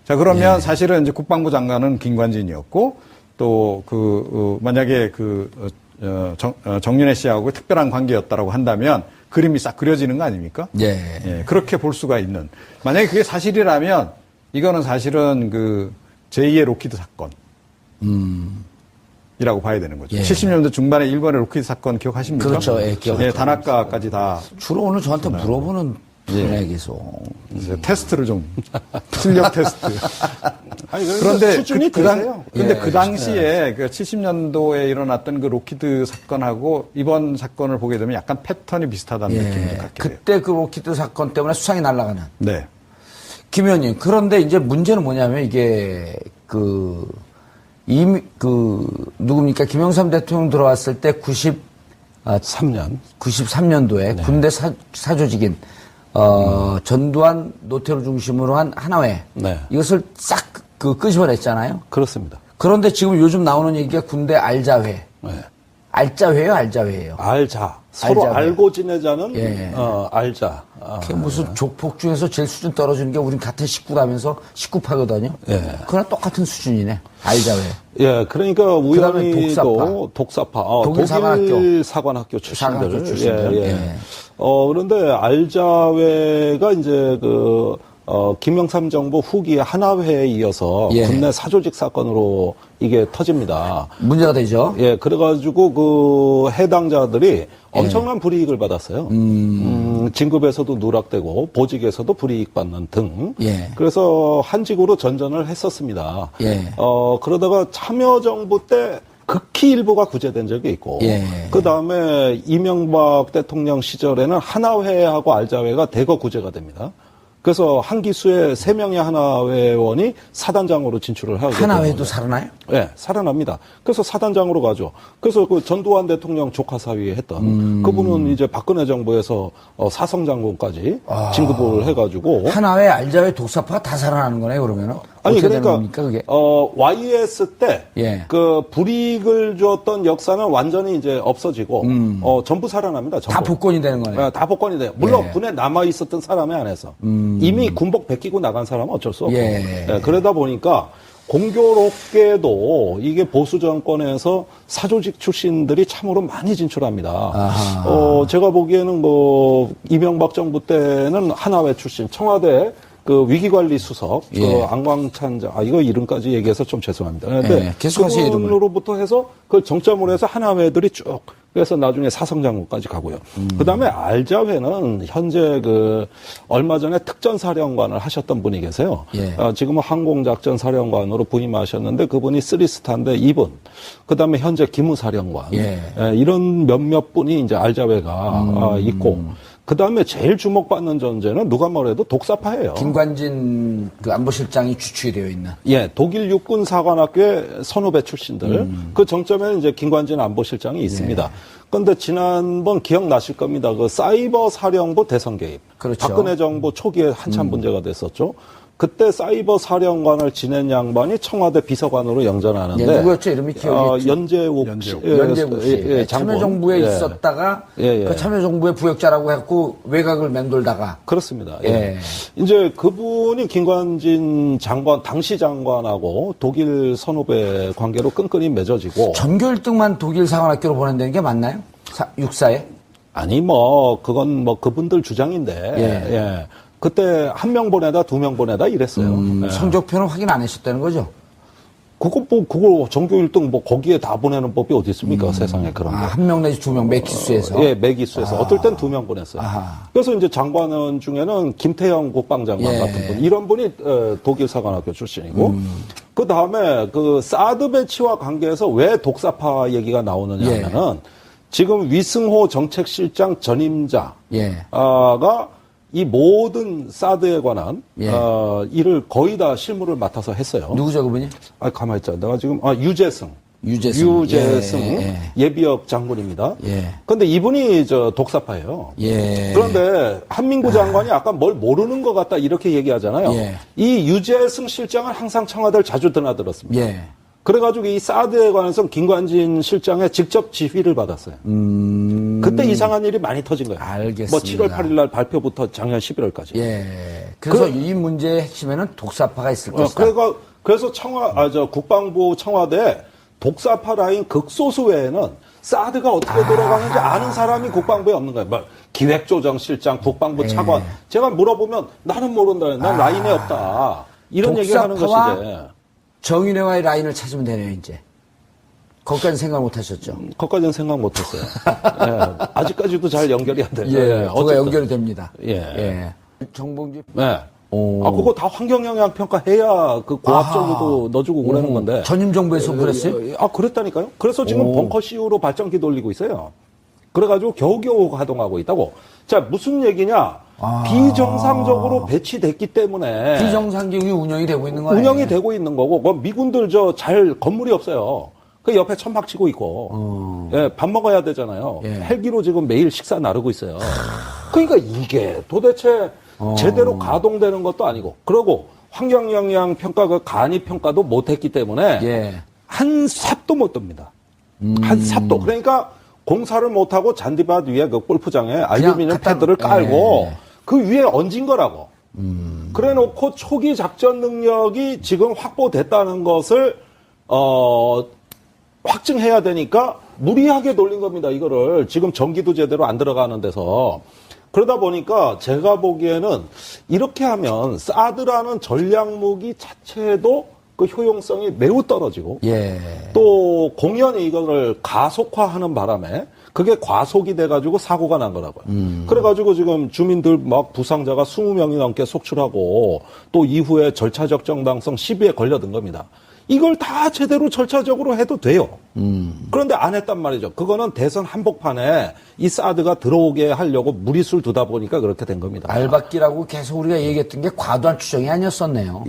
자 그러면 사실은 이제 국방부 장관은 김관진이었고 또 만약에 정윤회 씨하고 특별한 관계였다라고 한다면 그림이 싹 그려지는 거 아닙니까? 그렇게 볼 수가 있는. 만약에 그게 사실이라면 이거는 사실은 제2의 로키드 사건. 이라고 봐야 되는 거죠. 70년대 중반에 일본의 로키드 사건 기억하십니까? 그렇죠. 기억하죠. 단학가까지 다. 주로 오늘 저한테 물어보는 분야 계속. 이제 테스트를 좀 실력 테스트. 아니, 그런데 수준이 근데 그 당시에 70년도에 일어났던 그 로키드 사건하고 이번 사건을 보게 되면 약간 패턴이 비슷하다는 느낌도 갖게 돼요. 그때 그 로키드 사건 때문에 수상이 날아가는. 네. 김 의원님, 그런데 이제 문제는 뭐냐면 이게 누굽니까? 김영삼 대통령 들어왔을 때 93년도에 군대 사조직인, 전두환, 노태우 중심으로 한 하나회. 이것을 싹 끄집어냈잖아요. 그렇습니다. 그런데 지금 요즘 나오는 얘기가 군대 알자회. 알자회예요, 알자회예요? 서로 알자회. 알고 지내자는, 알자. 그게 무슨 족폭 중에서 제일 수준 떨어지는 게 우린 같은 식구라면서 식구파거든요. 그거랑 똑같은 수준이네. 알자회. 그러니까 우연히도 독사파. 독일 사관학교 출신들. 그런데 알자회가 이제 김영삼 정부 후기에 하나회에 이어서 군내 사조직 사건으로 이게 터집니다. 문제가 되죠. 그래가지고 해당자들이 엄청난 불이익을 받았어요. 진급에서도 누락되고 보직에서도 불이익 받는 등. 그래서 한직으로 전전을 했었습니다. 그러다가 참여정부 때 극히 일부가 구제된 적이 있고, 그 다음에 이명박 대통령 시절에는 하나회하고 알자회가 대거 구제가 됩니다. 그래서 한 기수에 3명의 하나회원이 사단장으로 진출을 하게 됩니다. 하나회도 살아나요? 살아납니다. 그래서 사단장으로 가죠. 그래서 전두환 대통령 조카 사위에 했던 그분은 이제 박근혜 정부에서 사성장군까지 진급을 해가지고 하나회, 알자회, 독사파가 다 살아나는 거네 그러면은. 아니, 어떻게 그러니까, 되는 겁니까, 그게? YS 때, 예. 그, 불이익을 줬던 역사는 완전히 이제 없어지고, 전부 살아납니다, 전부. 다 복권이 되는 거네요. 다 복권이 돼요. 물론 예. 군에 남아있었던 사람에 한해서. 이미 군복 베끼고 나간 사람은 어쩔 수 없고. 예. 그러다 보니까, 공교롭게도 이게 보수 정권에서 사조직 출신들이 참으로 많이 진출합니다. 제가 보기에는 이명박 정부 때는 하나회 출신, 청와대 그 위기관리 수석, 예. 그 안광찬, 이거 이름까지 얘기해서 좀 죄송합니다. 그런데 예, 계속하세요, 이름을. 그분으로부터 해서 그 정점으로 해서 하나회들이 쭉, 그래서 나중에 사성장군까지 가고요. 그 다음에 알자회는 현재 얼마 전에 특전사령관을 하셨던 분이 계세요. 예. 지금은 항공작전사령관으로 부임하셨는데 그분이 3스타인데 2분. 그 다음에 현재 기무사령관. 예. 이런 몇몇 분이 이제 알자회가 있고. 그 다음에 제일 주목받는 존재는 누가 뭐래도 독사파예요. 김관진 그 안보실장이 주축이 되어 있는. 예, 독일 육군 사관학교의 선후배 출신들. 그 정점에는 이제 김관진 안보실장이 있습니다. 그런데 지난번 기억나실 겁니다. 그 사이버 사령부 대선 개입. 그렇죠. 박근혜 정부 초기에 한참 문제가 됐었죠. 그때 사이버 사령관을 지낸 양반이 청와대 비서관으로 영전하는데. 예, 누구였죠? 이름이 기억이 연재욱 씨. 연재국 씨. 장군. 참여정부에 있었다가 그 참여정부의 부역자라고 해갖고 외곽을 맴돌다가. 그렇습니다. 예. 이제 그분이 김관진 장관, 당시 장관하고 독일 선후배 관계로 끈끈이 맺어지고. 전교 1등만 독일 사관학교로 보낸다는 게 맞나요? 육사에? 아니, 그건 그분들 주장인데. 예. 그때 한 명 보내다, 두 명 보내다 이랬어요. 성적표는 확인 안 하셨다는 거죠? 그거 전교 1등 거기에 다 보내는 법이 어디 있습니까? 세상에 그런 거. 한 명 내지 두 명 매기수에서? 예, 매기수에서. 어떨 땐 두 명 보냈어요. 그래서 이제 장관은 중에는 김태형 국방장관 같은 분. 이런 분이 독일 사관학교 출신이고. 그 다음에 사드 배치와 관계해서 왜 독사파 얘기가 나오느냐 하면은 지금 위승호 정책실장 전임자가 이 모든 사드에 관한 일을 거의 다 실무를 맡아서 했어요. 누구죠, 그분이? 가만히 있자. 내가 지금 유재승 예비역 장군입니다. 그런데 이분이 독사파예요. 그런데 한민구 장관이 아까 뭘 모르는 것 같다 이렇게 얘기하잖아요. 이 유재승 실장은 항상 청와대를 자주 드나들었습니다. 그래가지고 이 사드에 관해서 김관진 실장의 직접 지휘를 받았어요. 그때 이상한 일이 많이 터진 거예요. 알겠습니다. 7월 8일 날 발표부터 작년 11월까지. 그래서 이 문제의 핵심에는 독사파가 있을 것이다. 그래서 국방부 청와대 독사파 라인 극소수 외에는 사드가 어떻게 돌아가는지 아는 사람이 국방부에 없는 거예요. 기획조정실장, 국방부 차관. 제가 물어보면 나는 모른다. 난 라인에 없다. 이런 얘기를 하는 것이지. 정윤회와의 라인을 찾으면 되네요, 이제. 거기까지는 생각 못 하셨죠? 거기까지는 생각 못 했어요. 아직까지도 잘 연결이 안 돼요. 그거 연결이 됩니다. 정봉주. 그거 다 환경영향평가 해야 고압전류도 넣어주고 그러는 건데. 전임 정부에서 그랬어요? 그랬다니까요. 그래서 지금 벙커 CU로 발전기 돌리고 있어요. 그래가지고 겨우겨우 가동하고 있다고. 자, 무슨 얘기냐? 비정상적으로 배치됐기 때문에. 비정상적이 운영이 되고 있는 거예요. 운영이 되고 있는 거고, 미군들 건물이 없어요. 그 옆에 천막 치고 있고, 밥 먹어야 되잖아요. 헬기로 지금 매일 식사 나르고 있어요. 그러니까 이게 도대체 제대로 가동되는 것도 아니고, 그리고 환경영향 평가, 간이 평가도 못했기 때문에 한 삽도 못 듭니다. 한 삽도. 그러니까 공사를 못하고 잔디밭 위에 골프장에 알루미늄 패드를 깔고 그 위에 얹은 거라고. 그래 놓고 초기 작전 능력이 지금 확보됐다는 것을, 확증해야 되니까 무리하게 돌린 겁니다, 이거를. 지금 전기도 제대로 안 들어가는 데서. 그러다 보니까 제가 보기에는 이렇게 하면 사드라는 전략무기 자체도 그 효용성이 매우 떨어지고 또 공연이 이거를 가속화하는 바람에 그게 과속이 돼가지고 사고가 난 거라고요. 그래가지고 지금 주민들 부상자가 20명이 넘게 속출하고 또 이후에 절차적 정당성 시비에 걸려든 겁니다. 이걸 다 제대로 절차적으로 해도 돼요. 그런데 안 했단 말이죠. 그거는 대선 한복판에 이 사드가 들어오게 하려고 무리수를 두다 보니까 그렇게 된 겁니다. 알박기라고 계속 우리가 얘기했던 게 과도한 추정이 아니었었네요.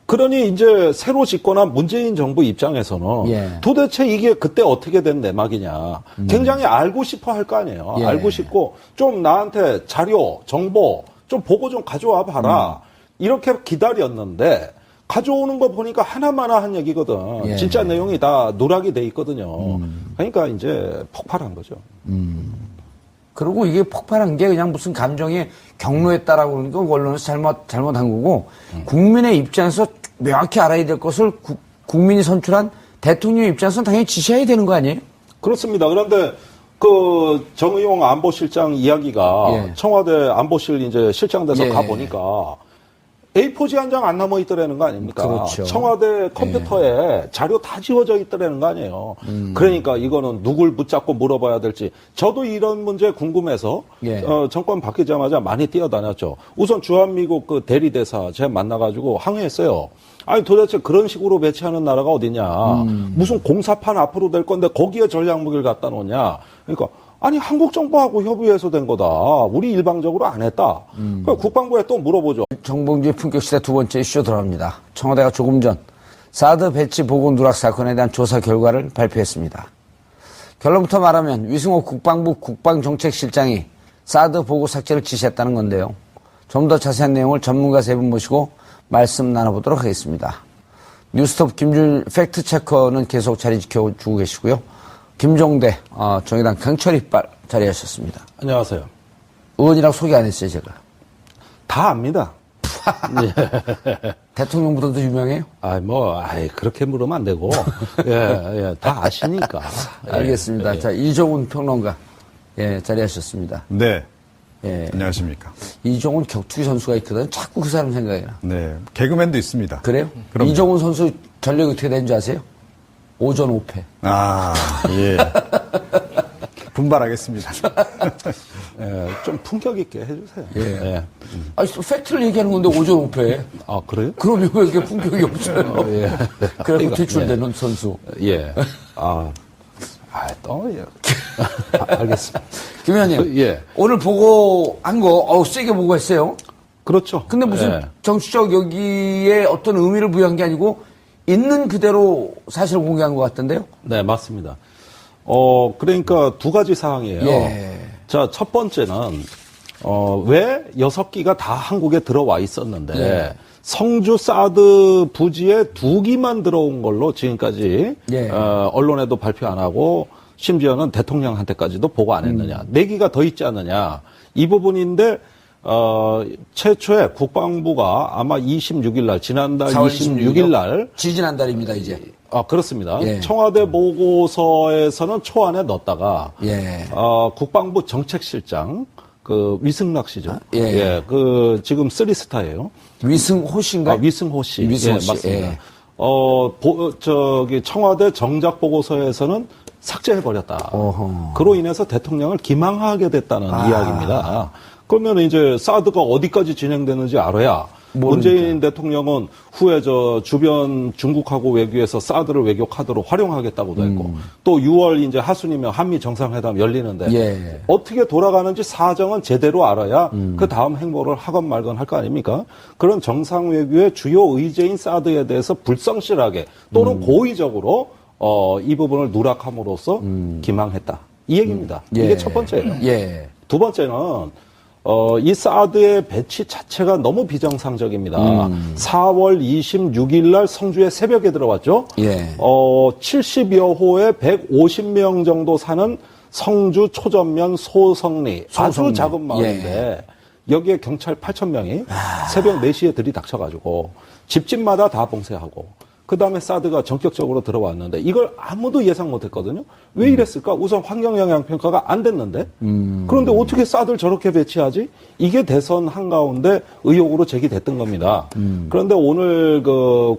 그러니 이제 새로 집권한 문재인 정부 입장에서는 도대체 이게 그때 어떻게 된 내막이냐. 굉장히 알고 싶어 할 거 아니에요. 알고 싶고 좀 나한테 자료, 정보 좀 보고 좀 가져와 봐라. 이렇게 기다렸는데 가져오는 거 보니까 하나마나 한 얘기거든. 예. 진짜 내용이 다 누락이 돼 있거든요. 그러니까 이제 폭발한 거죠. 그리고 이게 폭발한 게 그냥 무슨 감정의 경로였다라고 그러니까 언론에서 잘못한 거고 국민의 입장에서 명확히 알아야 될 것을 국민이 선출한 대통령의 입장에서는 당연히 지시해야 되는 거 아니에요? 그렇습니다. 그런데 그 정의용 안보실장 이야기가 예. 청와대 안보실 이제 실장 돼서 예. 가보니까 A4지 한 장 안 남아 있더라는 거 아닙니까? 그렇죠. 청와대 컴퓨터에 자료 다 지워져 있더라는 거 아니에요. 그러니까 이거는 누굴 붙잡고 물어봐야 될지. 저도 이런 문제 궁금해서 예. 정권 바뀌자마자 많이 뛰어다녔죠. 우선 주한미국 그 대리대사 제가 만나가지고 항의했어요. 아니 도대체 그런 식으로 배치하는 나라가 어디냐. 무슨 공사판 앞으로 될 건데 거기에 전략무기를 갖다 놓냐. 그러니까 아니 한국 정부하고 협의해서 된 거다. 우리 일방적으로 안 했다. 그러니까 국방부에 또 물어보죠. 정봉주의 품격시대 두 번째 이슈 들어갑니다. 청와대가 조금 전 사드 배치 보고 누락 사건에 대한 조사 결과를 발표했습니다. 결론부터 말하면 위승호 국방부 국방정책실장이 사드 보고 삭제를 지시했다는 건데요. 좀 더 자세한 내용을 전문가 세 분 모시고 말씀 나눠보도록 하겠습니다. 뉴스톱 김준일 팩트체커는 계속 자리 지켜주고 계시고요. 김종대 정의당 강철이 자리하셨습니다. 안녕하세요. 의원이라고 소개 안 했어요, 제가. 다 압니다. 대통령보다도 유명해요? 그렇게 물으면 안 되고. 예, 다 아시니까. 알겠습니다. 예. 자, 이종훈 평론가. 예, 자리하셨습니다. 네. 예. 안녕하십니까. 이종훈 격투기 선수가 있거든. 자꾸 그 사람 생각이 나. 네. 개그맨도 있습니다. 그래요? 그럼요. 이종훈 선수 전력이 어떻게 되는 줄 아세요? 오전 5패. 아, 예. 분발하겠습니다. 예, 좀 품격 있게 해주세요. 예. 아니, 팩트를 얘기하는 건데 오전 5패. 아, 그래요? 그러면 왜 이렇게 품격이 없어요? 예. 그래서 퇴출되는 선수. 예. 알겠습니다. 김 의원님. 예. 오늘 보고 한 거, 세게 보고 했어요. 그렇죠. 근데 무슨 예. 정치적 여기에 어떤 의미를 부여한 게 아니고 있는 그대로 사실 공개한 것 같던데요? 네, 맞습니다. 그러니까 두 가지 사항이에요. 예. 자, 첫 번째는, 왜 6기가 다 한국에 들어와 있었는데, 예. 성주 사드 부지에 2기만 들어온 걸로 지금까지, 예. 언론에도 발표 안 하고, 심지어는 대통령한테까지도 보고 안 했느냐. 4기가 더 있지 않느냐. 이 부분인데, 최초에 국방부가 아마 26일 날, 지난달 4월 26일 날, 지지난달입니다, 이제. 그렇습니다. 예. 청와대 보고서에서는 초안에 넣었다가, 예. 국방부 정책실장, 위승락 씨죠. 예. 지금 3스타예요. 위승호 씨인가? 위승호 씨. 위승호 씨. 맞습니다. 예. 청와대 정작 보고서에서는 삭제해버렸다. 어허. 그로 인해서 대통령을 기망하게 됐다는 이야기입니다. 그러면 이제 사드가 어디까지 진행되는지 알아야 문재인 대통령은 후에 주변 중국하고 외교에서 사드를 외교 카드로 활용하겠다고도 했고 또 6월 이제 하순이면 한미 정상회담 열리는데 예. 어떻게 돌아가는지 사정은 제대로 알아야 그 다음 행보를 하건 말건 할 거 아닙니까? 그런 정상 외교의 주요 의제인 사드에 대해서 불성실하게 또는 고의적으로 이 부분을 누락함으로써 기망했다. 이 얘기입니다. 예. 이게 첫 번째예요. 예. 두 번째는 이 사드의 배치 자체가 너무 비정상적입니다. 4월 26일 날 성주에 새벽에 들어왔죠. 예. 70여 호에 150명 정도 사는 성주 초전면 소성리. 아주 작은 마을인데 여기에 경찰 8,000명이 새벽 4시에 들이닥쳐가지고 집집마다 다 봉쇄하고 그 다음에 사드가 전격적으로 들어왔는데 이걸 아무도 예상 못했거든요. 왜 이랬을까? 우선 환경영향평가가 안 됐는데 그런데 어떻게 사드를 저렇게 배치하지? 이게 대선 한가운데 의혹으로 제기됐던 겁니다. 그런데 오늘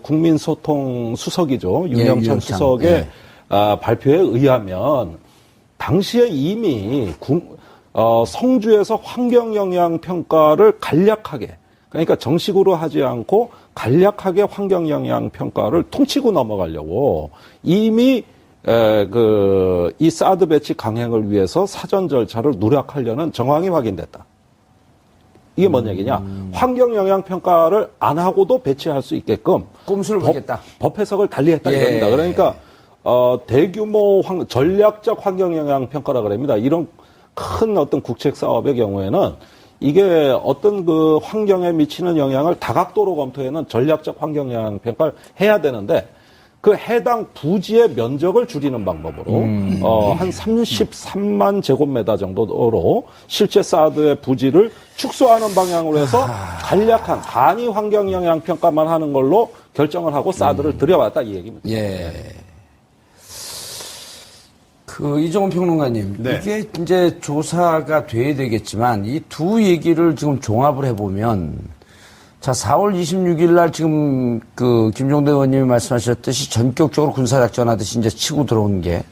국민소통 수석이죠. 윤영찬 수석의 발표에 의하면 당시에 이미 성주에서 환경영향평가를 간략하게 그러니까 정식으로 하지 않고 간략하게 환경영향평가를 퉁치고 넘어가려고 이미 이 사드 배치 강행을 위해서 사전 절차를 누락하려는 정황이 확인됐다. 이게 뭔 얘기냐? 환경영향평가를 안 하고도 배치할 수 있게끔 꼼수를 부리겠다. 법 해석을 달리했다 이겁니다. 그러니까 대규모 전략적 환경영향평가라 그럽니다. 이런 큰 어떤 국책 사업의 경우에는 이게 어떤 그 환경에 미치는 영향을 다각도로 검토해는 전략적 환경 영향 평가를 해야 되는데 그 해당 부지의 면적을 줄이는 방법으로 한 33만 제곱미터 정도로 실제 사드의 부지를 축소하는 방향으로 해서 간략한 간이 환경 영향 평가만 하는 걸로 결정을 하고 사드를 들여왔다 이 얘기입니다. 예. 이종훈 평론가님, 네. 이게 이제 조사가 돼야 되겠지만 이 두 얘기를 지금 종합을 해보면 자, 4월 26일 날 지금 김종대 의원님이 말씀하셨듯이 전격적으로 군사작전 하듯이 이제 치고 들어온 게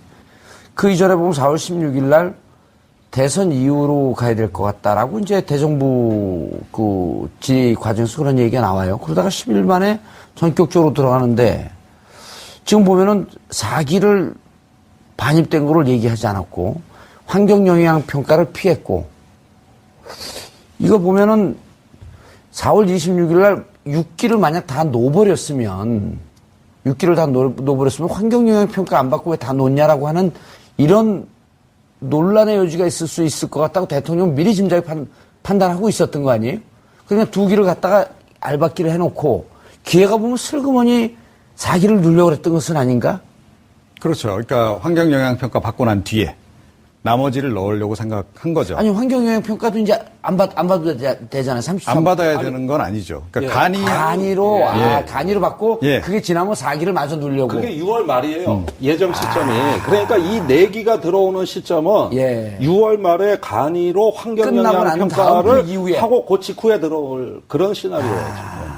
그 이전에 보면 4월 16일 날 대선 이후로 가야 될 것 같다라고 이제 대정부 질의 과정에서 그런 얘기가 나와요. 그러다가 10일 만에 전격적으로 들어가는데 지금 보면은 4기를 반입된 거를 얘기하지 않았고 환경영향 평가를 피했고 이거 보면은 4월 26일 날 6기를 만약 다 놓아버렸으면 6기를 다 놓아버렸으면 환경영향 평가 안 받고 왜 다 놓냐라고 하는 이런 논란의 여지가 있을 수 있을 것 같다고 대통령은 미리 짐작에 판단하고 있었던 거 아니에요? 그러니까 2기를 갖다가 알박기를 해놓고 기회가 보면 슬그머니 4기를 누려고 그랬던 것은 아닌가? 그렇죠. 그러니까 환경영향평가 받고 난 뒤에 나머지를 넣으려고 생각한 거죠. 아니 환경영향 평가도 이제 안 받아도 되잖아요. 33. 안 받아야 되는 건 아니죠. 그러니까 간이로 간이로 받고 예. 그게 지나면 4기를 마저 누리려고. 그게 6월 말이에요. 예정 시점이. 그러니까 이 4기가 들어오는 시점은 예. 6월 말에 간이로 끝나고 환경영향 나면 다음 평가를 그 이후에. 하고 그 직후에 들어올 그런 시나리오예요. 지금.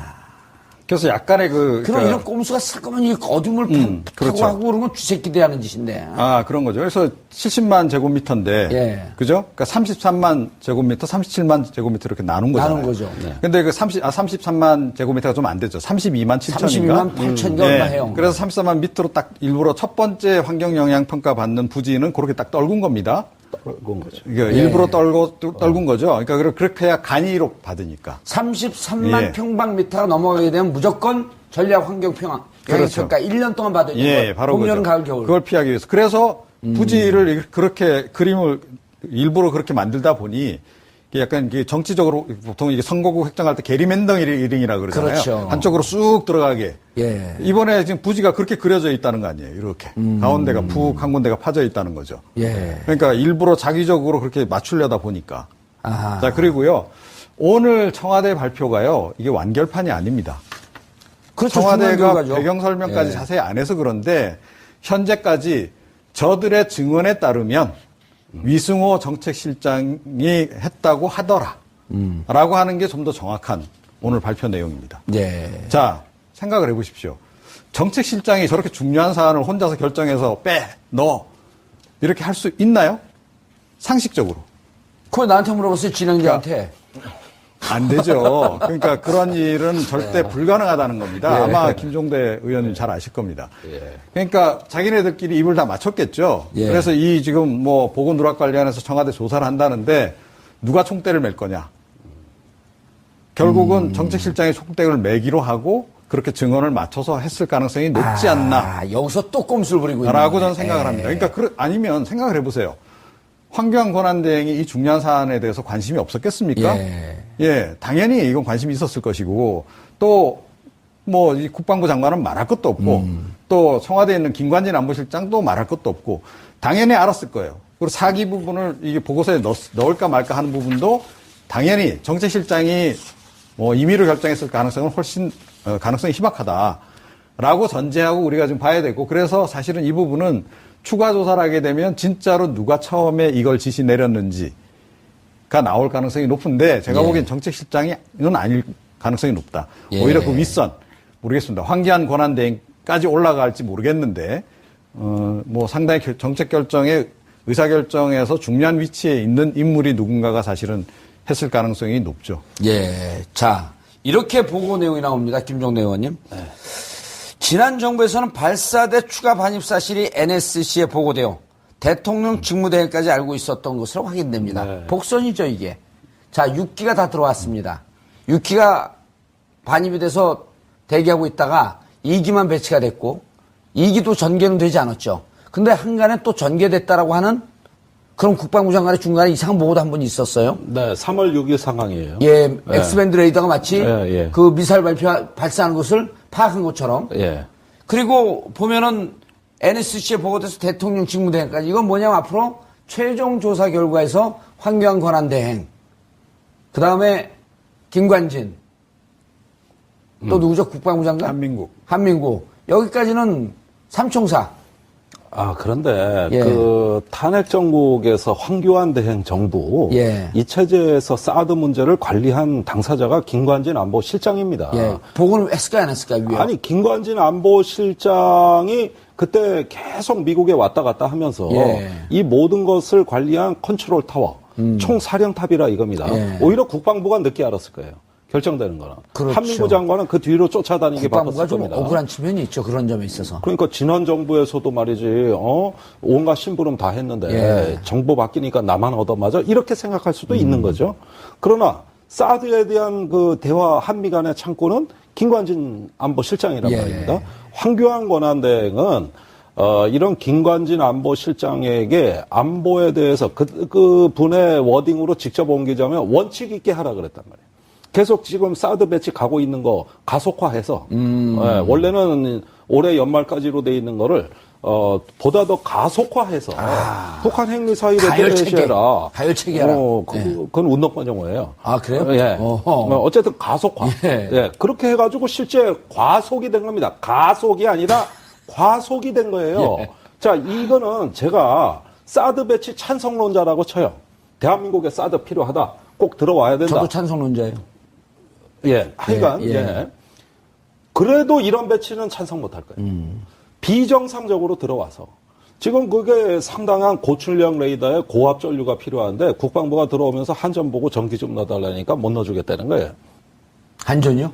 그래서 약간의 그럼 이런 꼼수가 슬그머니 어둠을 타고 그렇죠. 하고 그런 건 쥐새끼들이 하는 짓인데. 그런 거죠. 그래서 70만 제곱미터인데, 예. 그죠? 그러니까 33만 제곱미터, 37만 제곱미터 이렇게 나눈 거잖아요. 나눈 거죠. 네. 근데 그 33만 제곱미터가 좀 안 되죠. 32만 7천인가? 32만 8천인가 얼마 해요. 그래서 33만 밑으로 딱 일부러 첫 번째 환경영향평가 받는 부지는 그렇게 딱 떨군 겁니다. 떨군 거죠. 이게 일부러 떨군 거죠. 그러니까 그렇게 해야 간이로 받으니까. 33만 예. 평방미터가 넘어가게 되면 무조건 전략 환경 평가 그렇죠. 1년 동안 받아야 되는 예, 거예요. 바로 봄, 그거죠. 여름, 가을, 겨울. 그걸 피하기 위해서. 그래서 부지를 그렇게 그림을 일부러 그렇게 만들다 보니 이게 약간 이게 정치적으로 보통 이게 선거구 획정할 때 게리맨더링이라 그러잖아요. 그렇죠. 한쪽으로 쑥 들어가게. 예. 이번에 지금 부지가 그렇게 그려져 있다는 거 아니에요. 이렇게 가운데가 푹 한 군데가 파져 있다는 거죠. 예. 그러니까 일부러 자기적으로 그렇게 맞추려다 보니까. 아하. 자, 그리고요. 오늘 청와대 발표가요. 이게 완결판이 아닙니다. 그렇죠. 청와대가 중요한 결과죠. 배경 설명까지 예. 자세히 안 해서 그런데 현재까지 저들의 증언에 따르면 위승호 정책실장이 했다고 하더라. 라고 하는 게 좀 더 정확한 오늘 발표 내용입니다. 예. 자, 생각을 해보십시오. 정책실장이 저렇게 중요한 사안을 혼자서 결정해서 넣어. 이렇게 할 수 있나요? 상식적으로. 그거 나한테 물어봤어요, 진행자한테. 안 되죠. 그러니까 그런 일은 절대 불가능하다는 겁니다. 예. 아마 김종대 의원님 잘 아실 겁니다. 그러니까 자기네들끼리 입을 다 맞췄겠죠. 예. 그래서 이 지금 뭐 보건 누락 관련해서 청와대 조사를 한다는데 누가 총대를 맬 거냐. 결국은 정책실장이 총대를 매기로 하고 그렇게 증언을 맞춰서 했을 가능성이 높지 않나. 여기서 또 꼼수를 부리고 있는 라고 거네. 저는 생각을 합니다. 그러니까 아니면 생각을 해보세요. 환경 권한대행이 이 중요한 사안에 대해서 관심이 없었겠습니까? 예, 당연히 이건 관심이 있었을 것이고 또 뭐 이 국방부 장관은 말할 것도 없고 또 청와대에 있는 김관진 안보실장도 말할 것도 없고 당연히 알았을 거예요. 그리고 사기 부분을 이게 보고서에 넣을까 말까 하는 부분도 당연히 정책실장이 뭐 임의로 결정했을 가능성은 훨씬 가능성이 희박하다라고 전제하고 우리가 좀 봐야 되고 그래서 사실은 이 부분은 추가 조사를 하게 되면 진짜로 누가 처음에 이걸 지시 내렸는지가 나올 가능성이 높은데 제가 보기엔 정책실장이 이건 아닐 가능성이 높다. 오히려 그 윗선 모르겠습니다. 황교안 권한대행까지 올라갈지 모르겠는데 뭐 상당히 정책 결정에 의사결정에서 중요한 위치에 있는 인물이 누군가가 사실은 했을 가능성이 높죠. 예. 자, 이렇게 보고 내용이 나옵니다. 김종대 의원님. 지난 정부에서는 발사대 추가 반입 사실이 NSC에 보고되어 대통령 직무대행까지 알고 있었던 것으로 확인됩니다. 복선이죠, 이게. 자, 6기가 다 들어왔습니다. 6기가 반입이 돼서 대기하고 있다가 2기만 배치가 됐고 2기도 전개는 되지 않았죠. 근데 한간에 또 전개됐다라고 하는 그럼 국방부 장관의 중간에 이상 보고도 한 번 있었어요? 네, 3월 6일 상황이에요. 예, 엑스밴드 레이더가 마치 예. 그 미사일 발사하는 것을 파악한 것처럼. 예. 그리고 보면은 NSC에 보고돼서 대통령 직무대행까지 이건 뭐냐면 앞으로 최종 조사 결과에서 황교안 권한대행, 그 다음에 김관진, 또 누구죠? 국방부 장관? 한민국. 여기까지는 삼총사. 아, 그런데 예. 그 탄핵 정국에서 황교안 대행 정부 예. 이 체제에서 사드 문제를 관리한 당사자가 김관진 안보실장입니다. 예. 보고는 했을까요, 안 했을까요, 위에? 아니, 김관진 안보실장이 그때 계속 미국에 왔다 갔다 하면서 예. 이 모든 것을 관리한 컨트롤 타워, 총사령탑이라 이겁니다. 예. 오히려 국방부가 늦게 알았을 거예요. 결정되는 거는. 그렇죠. 한민구 장관은 그 뒤로 쫓아다니기 국방부가 바빴을 좀 겁니다. 억울한 측면이 있죠. 그런 점에 있어서. 그러니까 지난 정부에서도 말이지, 온갖 심부름 다 했는데 예. 정부 바뀌니까 나만 얻어맞아 이렇게 생각할 수도 있는 거죠. 그러나 사드에 대한 그 대화 한미 간의 창구는 김관진 안보실장이란 예. 말입니다. 황교안 권한대행은 이런 김관진 안보실장에게 안보에 대해서 그 분의 워딩으로 직접 옮기자면 원칙 있게 하라 그랬단 말이에요. 계속 지금 사드 배치 가고 있는 거 가속화해서 원래는 올해 연말까지로 돼 있는 거를 보다 더 가속화해서 북한 핵미사일에 대해라. 가열체계하라. 그건 운동권 용어예요. 아, 그래요? 예. 어허. 어쨌든 가속화. 예. 예. 그렇게 해가지고 실제 과속이 된 겁니다. 가속이 아니라 과속이 된 거예요. 예. 자, 이거는 제가 사드 배치 찬성론자라고 쳐요. 대한민국에 사드 필요하다. 꼭 들어와야 된다. 저도 찬성론자예요. 예, 하여간, 예. 예. 그래도 이런 배치는 찬성 못 할 거예요. 비정상적으로 들어와서. 지금 그게 상당한 고출력 레이더에 고압 전류가 필요한데 국방부가 들어오면서 한전 보고 전기 좀 넣어달라니까 못 넣어주겠다는 거예요. 한전이요?